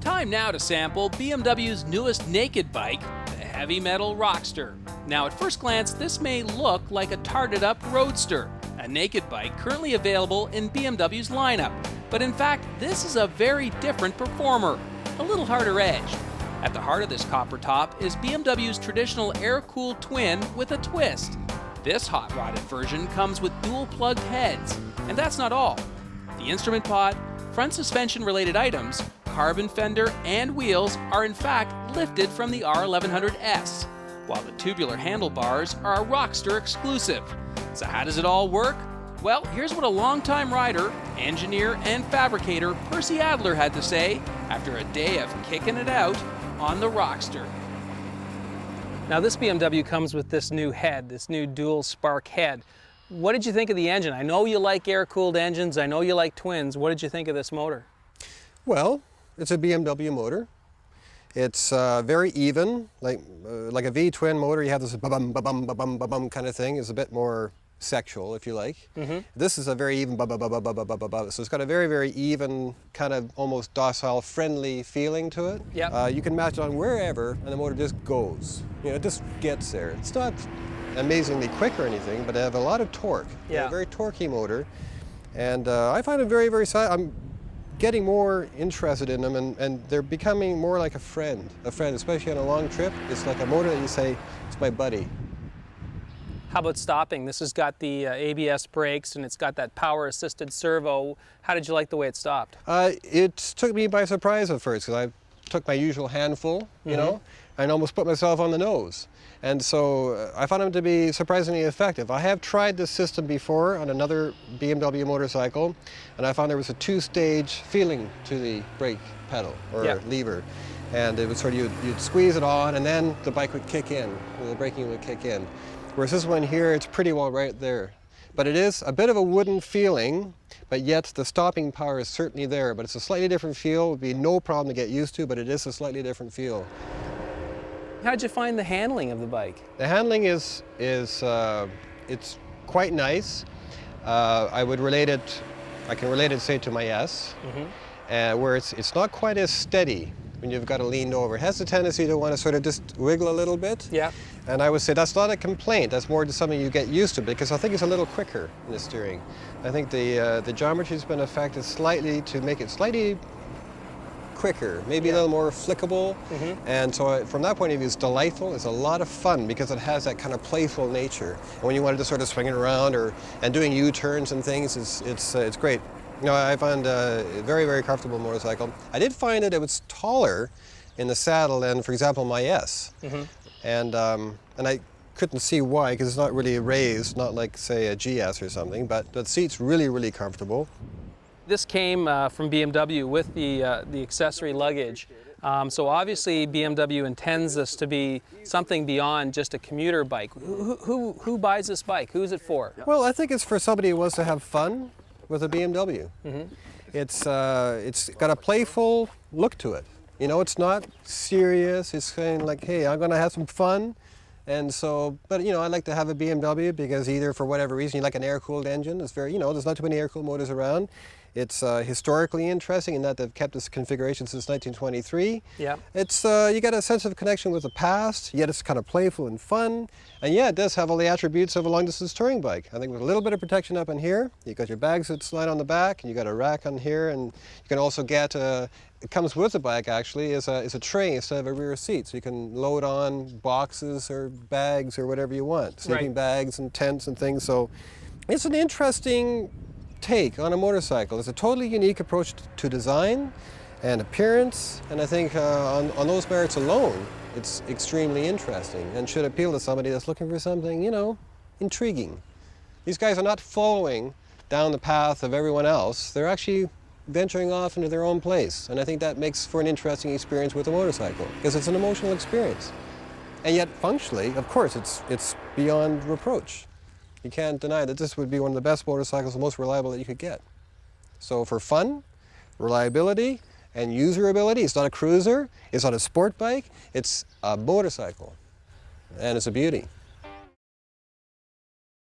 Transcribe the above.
Time now to sample BMW's newest naked bike, the heavy metal Rockster. Now at first glance, this may look like a tarted up roadster, a naked bike currently available in BMW's lineup. But in fact, this is a very different performer, a little harder edged. At the heart of this copper top is BMW's traditional air-cooled twin with a twist. This hot-rodded version comes with dual-plugged heads, and that's not all. The instrument pod, front suspension-related items, carbon fender, and wheels are in fact lifted from the R1100S, while the tubular handlebars are a Rockster exclusive. So how does it all work? Well, here's what a longtime rider, engineer, and fabricator Percy Adler had to say after a day of kicking it out on the Rockster. Now this BMW comes with this new head, this new dual spark head. What did you think of the engine? I know you like air-cooled engines, I know you like twins. What did you think of this motor? Well, it's a BMW motor. It's very even, like a V-twin motor. You have this ba-bum, ba-bum, ba-bum, ba-bum kind of thing. It's a bit more sexual, if you like. This is a very even ba-ba-ba-ba-ba-ba-ba-ba. So it's got a very, very even, kind of almost docile, friendly feeling to it. Yep. You can match it on wherever, and the motor just goes. You know, it just gets there. It's not amazingly quick or anything, but they have a lot of torque. Yeah. A very torquey motor. And I find it very, very I'm getting more interested in them, and they're becoming more like a friend, especially on a long trip. It's like a motor that you say, it's my buddy. How about stopping? This has got the ABS brakes and it's got that power-assisted servo. How did you like the way it stopped? It took me by surprise at first, because I took my usual handful, you know, and almost put myself on the nose. And so I found them to be surprisingly effective. I have tried this system before on another BMW motorcycle, and I found there was a two-stage feeling to the brake pedal or lever. And it was sort of, you'd squeeze it on, and then the bike would kick in, the braking would kick in. Whereas this one here, it's pretty well right there. But it is a bit of a wooden feeling, but yet the stopping power is certainly there. But it's a slightly different feel. It would be no problem to get used to, but it is a slightly different feel. How did you find the handling of the bike? The handling is it's quite nice. I would relate it, I can relate it, say, to my S, where it's not quite as steady when you've got it leaned over. It has a tendency to want to sort of just wiggle a little bit. Yeah. And I would say that's not a complaint. That's more just something you get used to, because I think it's a little quicker in the steering. I think the geometry's been affected slightly to make it slightly quicker, maybe a little more flickable. And so from that point of view, it's delightful. It's a lot of fun because it has that kind of playful nature. And when you wanted to sort of swing it around and doing U-turns and things, it's great. You know, I found a very, very comfortable motorcycle. I did find that it was taller in the saddle than, for example, my S. And I couldn't see why, because it's not really raised, not like, say, a GS or something, but the seat's really, really comfortable. This came from BMW with the accessory luggage. So obviously BMW intends this to be something beyond just a commuter bike. Who buys this bike? Who's it for? Well, I think it's for somebody who wants to have fun with a BMW. It's got a playful look to it. You know, it's not serious. It's kind of like, hey, I'm going to have some fun. And so, but you know, I like to have a BMW because either for whatever reason you like an air-cooled engine. It's very, you know, there's not too many air-cooled motors around. It's historically interesting in that they've kept this configuration since 1923. Yeah. It's you get a sense of connection with the past, yet it's kind of playful and fun. And yeah, it does have all the attributes of a long-distance touring bike. I think with a little bit of protection up in here, you got your bags that slide on the back, and you got a rack on here, and you can also get it comes with the bike actually is a tray instead of a rear seat, so you can load on boxes or bags or whatever you want, sleeping bags and tents and things. So it's an interesting take on a motorcycle. It's a totally unique approach to design and appearance, and I think on those merits alone, it's extremely interesting and should appeal to somebody that's looking for something, you know, intriguing. These guys are not following down the path of everyone else. They're actually venturing off into their own place, and I think that makes for an interesting experience with a motorcycle, because it's an emotional experience. And yet, functionally, of course, it's beyond reproach. You can't deny that this would be one of the best motorcycles, the most reliable that you could get. So for fun, reliability, and userability, it's not a cruiser, it's not a sport bike, it's a motorcycle, and it's a beauty.